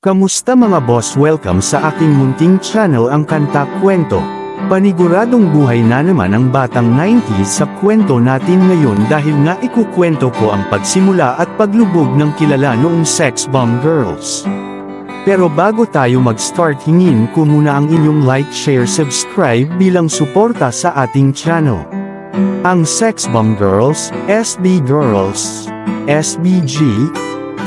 Kamusta mga boss? Welcome sa aking munting channel ang Kanta Kwento. Paniguradong buhay na naman ang batang 90s sa kwento natin ngayon dahil nga ikukwento ko ang pagsimula at paglubog ng kilala noong Sex Bomb Girls. Pero bago tayo mag-start, hingin ko muna ang inyong like, share, subscribe bilang suporta sa ating channel. Ang Sex Bomb Girls, SB Girls, SBG,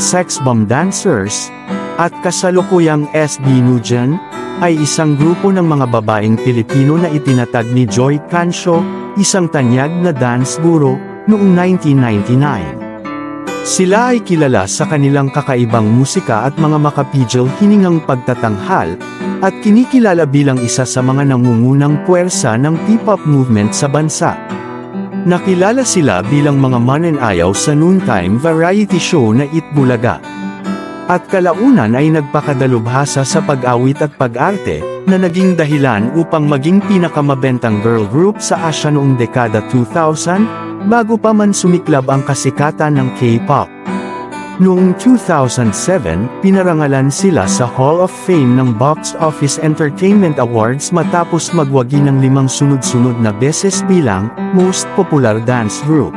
Sex Bomb Dancers, at kasalukuyang SB Nugent, ay isang grupo ng mga babaeng Pilipino na itinatag ni Joy Cancio, isang tanyag na dance guro, noong 1999. Sila ay kilala sa kanilang kakaibang musika at mga makapigil hiningang pagtatanghal, at kinikilala bilang isa sa mga nangungunang puwersa ng P-pop movement sa bansa. Nakilala sila bilang mga mananayaw sa noontime variety show na Itbulaga. At kalaunan ay nagpakadalubhasa sa pag-awit at pag-arte, na naging dahilan upang maging pinakamabentang girl group sa Asia noong dekada 2000, bago pa man sumiklab ang kasikatan ng K-pop. Noong 2007, pinarangalan sila sa Hall of Fame ng Box Office Entertainment Awards matapos magwagi ng 5 sunod-sunod na beses bilang Most Popular Dance Group.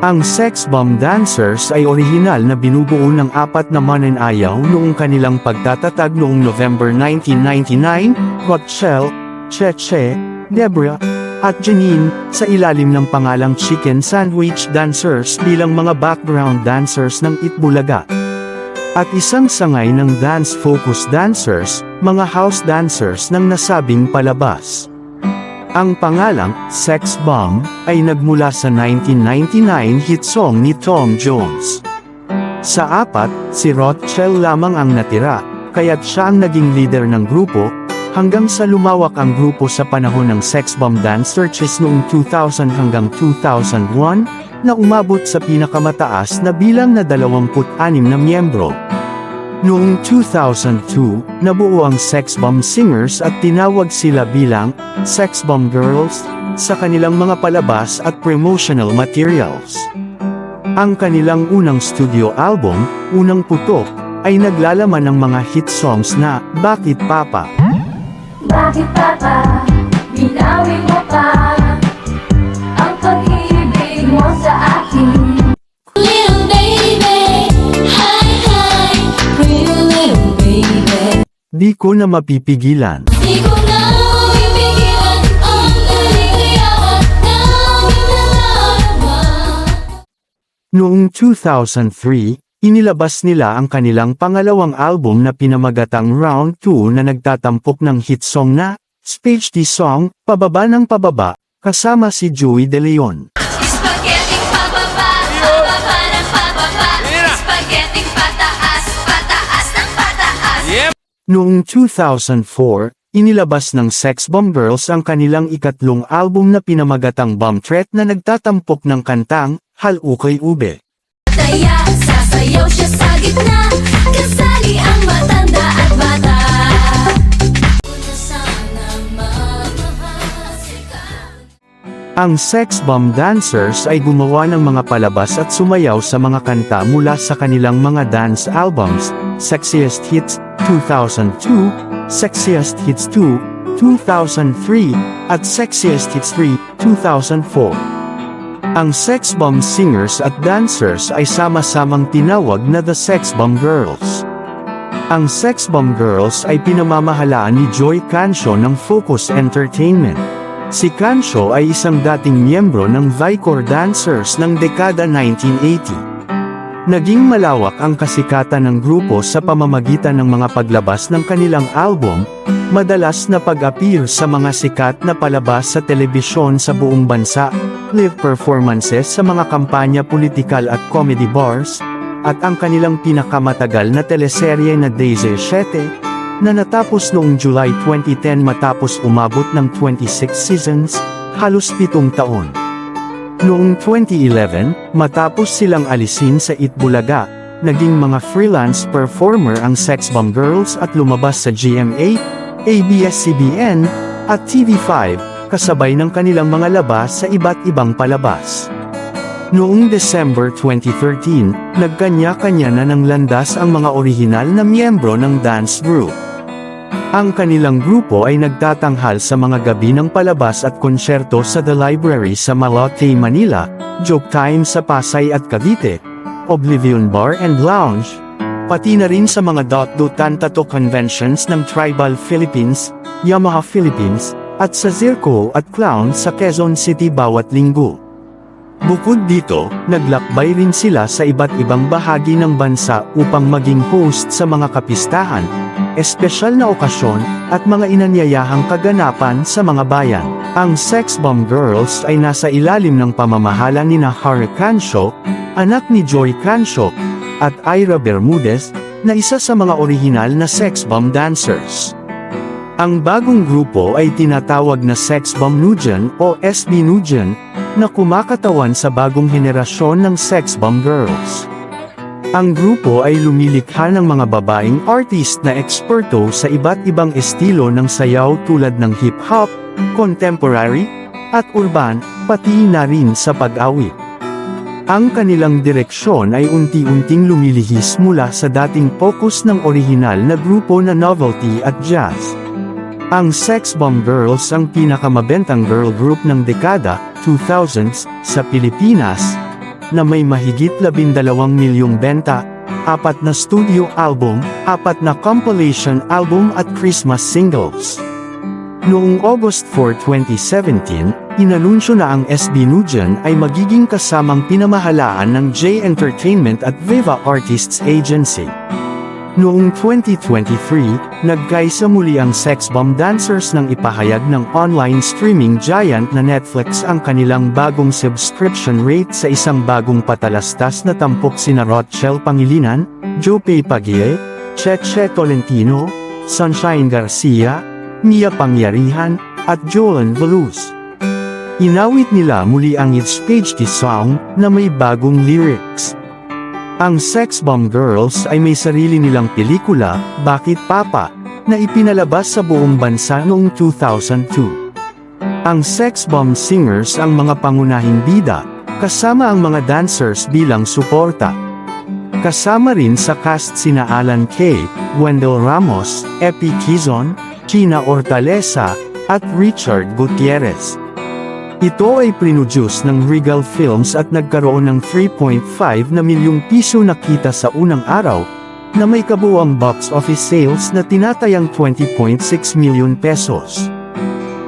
Ang Sex Bomb Dancers ay orihinal na binubuo ng 4 na mananayaw noong kanilang pagtatatag noong November 1999, Rochelle, Cheche, Deborah, at Janine, sa ilalim ng pangalang Chicken Sandwich Dancers bilang mga background dancers ng Itbulaga. At isang sangay ng dance-focused dancers, mga house dancers ng nasabing palabas. Ang pangalang, Sex Bomb, ay nagmula sa 1999 hit song ni Tom Jones. Sa 4, si Rochelle lamang ang natira, kaya't siya ang naging leader ng grupo, hanggang sa lumawak ang grupo sa panahon ng Sex Bomb Dance Searches noong 2000 hanggang 2001, na umabot sa pinakamataas na bilang na 26 na miyembro. Noong 2002, nabuo ang Sex Bomb Singers at tinawag sila bilang Sex Bomb Girls sa kanilang mga palabas at promotional materials. Ang kanilang unang studio album, Unang Putok, ay naglalaman ng mga hit songs na Bakit Papa? Bakit Papa, binawi mo pa ang pag-ibig mo sa akin? Little baby, hi hi, pretty little baby. Di ko na mapipigilan. Di ko na mapipigilan ang naliligawan na minalaman. Noong 2003, inilabas nila ang kanilang pangalawang album na pinamagatang Round 2 na nagtatampok ng hit song na Spaghetti Song, Pababa ng Pababa, kasama si Joey De Leon. Spaghetti pababa, pababa ng pababa. Spaghetti pataas, pataas ng pataas. Noong 2004, inilabas ng Sex Bomb Girls ang kanilang ikatlong album na pinamagatang Bomb Threat na nagtatampok ng kantang Hal Ukay Ube. Taya, sasayaw siya sa gitna, kasali ang matanda at bata. Sana mamahasika. Ang Sex Bomb Dancers ay gumawa ng mga palabas at sumayaw sa mga kanta mula sa kanilang mga dance albums, Sexiest Hits, 2002, Sexiest Hits 2, 2003, at Sexiest Hits 3, 2004. Ang Sex Bomb Singers at Dancers ay sama-samang tinawag na The Sex Bomb Girls. Ang Sex Bomb Girls ay pinamamahalaan ni Joy Cancio ng Focus Entertainment. Si Cancio ay isang dating miyembro ng Vicor Dancers ng dekada 1980. Naging malawak ang kasikatan ng grupo sa pamamagitan ng mga paglabas ng kanilang album, madalas na pag-appear sa mga sikat na palabas sa telebisyon sa buong bansa, live performances sa mga kampanya politikal at comedy bars, at ang kanilang pinakamatagal na teleserye na Daisy 7, na natapos noong July 2010 matapos umabot ng 26 seasons, halos 7 taon. Noong 2011, matapos silang alisin sa Itbulaga, naging mga freelance performer ang Sex Bomb Girls at lumabas sa GMA, ABS-CBN, at TV5, kasabay ng kanilang mga labas sa iba't ibang palabas. Noong December 2013, nagkanya-kanya na ng landas ang mga orihinal na miyembro ng dance group. Ang kanilang grupo ay nagtatanghal sa mga gabi ng palabas at konsyerto sa The Library sa Malote, Manila, Joke Time sa Pasay at Cavite, Oblivion Bar and Lounge, pati na rin sa mga Tantato conventions ng Tribal Philippines, Yamaha Philippines, at sa Circo at Clown sa Quezon City bawat linggo. Bukod dito, naglakbay rin sila sa iba't ibang bahagi ng bansa upang maging host sa mga kapistahan, espesyal na okasyon, at mga inanyayahang kaganapan sa mga bayan. Ang Sex Bomb Girls ay nasa ilalim ng pamamahala ni Harry Cancio, anak ni Joy Cancio, at Ira Bermudez, na isa sa mga orihinal na sex bomb dancers. Ang bagong grupo ay tinatawag na Sex Bomb Nugen o SB Nugen, na kumakatawan sa bagong henerasyon ng Sex Bomb Girls. Ang grupo ay lumilikha ng mga babaeng artist na eksperto sa iba't ibang estilo ng sayaw tulad ng hip-hop, contemporary, at urban, pati na rin sa pag-awit. Ang kanilang direksyon ay unti-unting lumilihis mula sa dating focus ng orihinal na grupo na novelty at jazz. Ang Sex Bomb Girls ang pinakamabentang girl group ng dekada 2000s sa Pilipinas, na may mahigit 12 milyong benta, 4 na studio album, 4 na compilation album at Christmas singles. Noong August 4, 2017, inanunsyo na ang SB Nugen ay magiging kasamang pinamahalaan ng J Entertainment at Viva Artists Agency. Noong 2023, nagkaisa muli ang Sex Bomb Dancers nang ipahayag ng online streaming giant na Netflix ang kanilang bagong subscription rate sa isang bagong patalastas na tampok sina Rochelle Pangilinan, Joe Pagie, Cheche Tolentino, Sunshine Garcia, Mia Pangyarihan, at Joan Veluz. Inawit nila muli ang It's Pagey song na may bagong lyrics. Ang Sex Bomb Girls ay may sarili nilang pelikula, Bakit Papa, na ipinalabas sa buong bansa noong 2002. Ang Sex Bomb Singers ang mga pangunahing bida, kasama ang mga dancers bilang suporta. Kasama rin sa cast sina Alan Kay, Wendell Ramos, Epi Quizon, Gina Hortaleza, at Richard Gutierrez. Ito ay produce ng Regal Films at nagkaroon ng 3.5 na milyong piso na kita sa unang araw, na may kabuuang box office sales na tinatayang 20.6 milyon pesos.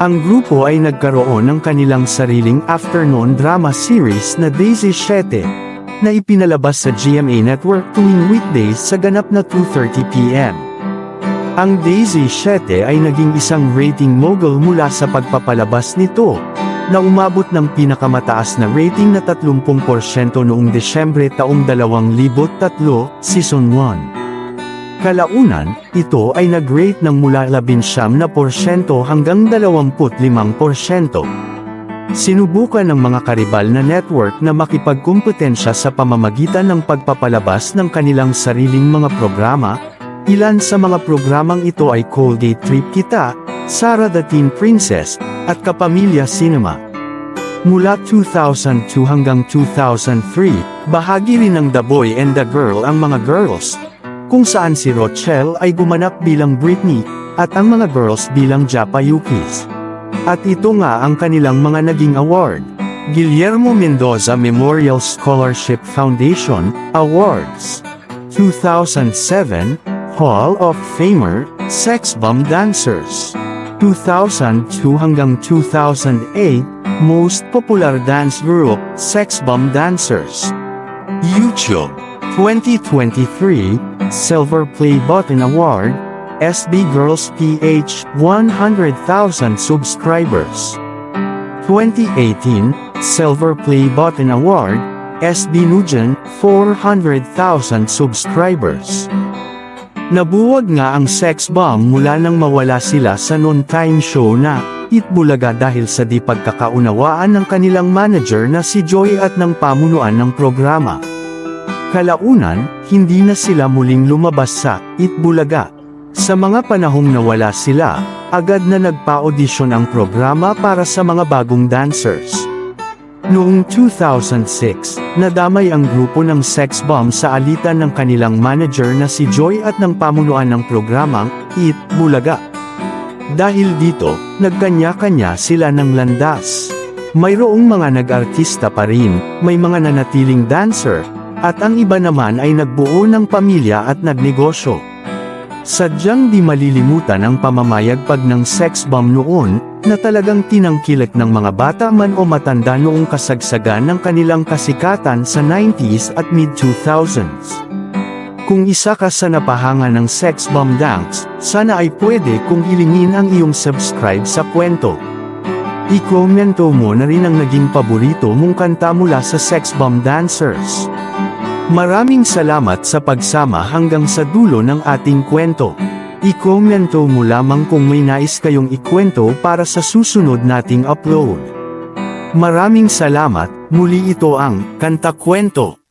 Ang grupo ay nagkaroon ng kanilang sariling afternoon drama series na Daisy 7, na ipinalabas sa GMA Network tuwing weekdays sa ganap na 2:30 p.m. Ang Daisy 7 ay naging isang rating mogul mula sa pagpapalabas nito, na umabot ng pinakamataas na rating na 30% noong Desyembre taong 2003, Season 1. Kalaunan, ito ay nag-rate ng mula 19% hanggang 25%. Sinubukan ng mga karibal na network na makipagkumpetensya sa pamamagitan ng pagpapalabas ng kanilang sariling mga programa. Ilan sa mga programang ito ay Colgate Trip Kita, Sara the Teen Princess, at Kapamilya Cinema. Mula 2002 hanggang 2003, bahagi rin ng The Boy and the Girl ang mga girls, kung saan si Rochelle ay gumanap bilang Britney, at ang mga girls bilang Japa Yukis. At ito nga ang kanilang mga naging award: Guillermo Mendoza Memorial Scholarship Foundation Awards 2007, Hall of Famer, Sex Bomb Dancers 2002 hanggang 2008, Most Popular Dance Group, Sex Bomb Dancers. YouTube 2023, Silver Play Button Award, SB Girls PH 100,000 subscribers. 2018, Silver Play Button Award, SB Nugen 400,000 subscribers. Nabuwag nga ang Sex Bomb mula nang mawala sila sa noon-time show na Itbulaga dahil sa di pagkakaunawaan ng kanilang manager na si Joy at ng pamunuan ng programa. Kalaunan, hindi na sila muling lumabas sa Itbulaga. Sa mga panahong nawala sila, agad na nagpa-audition ang programa para sa mga bagong dancers. Noong 2006, nadamay ang grupo ng sex bomb sa alitan ng kanilang manager na si Joy at ng pamunuan ng programang Eat Bulaga. Dahil dito, nagkanya-kanya sila ng landas. Mayroong mga nag-artista pa rin, may mga nanatiling dancer, at ang iba naman ay nagbuo ng pamilya at nagnegosyo. Sadyang di malilimutan ang pamamayagpag ng sex bomb noon, na talagang tinangkilik ng mga bata man o matanda noong kasagsagan ng kanilang kasikatan sa 90s at mid-2000s. Kung isa ka sa napahanga ng sex bomb danks, sana ay pwede kung hilingin ang iyong subscribe sa kwento. I-komento mo na rin ang naging paborito mong kanta mula sa sex bomb dancers. Maraming salamat sa pagsama hanggang sa dulo ng ating kwento. I-komento mo lamang kung may nais kayong ikwento para sa susunod nating upload. Maraming salamat, muli ito ang Kanta Kwento.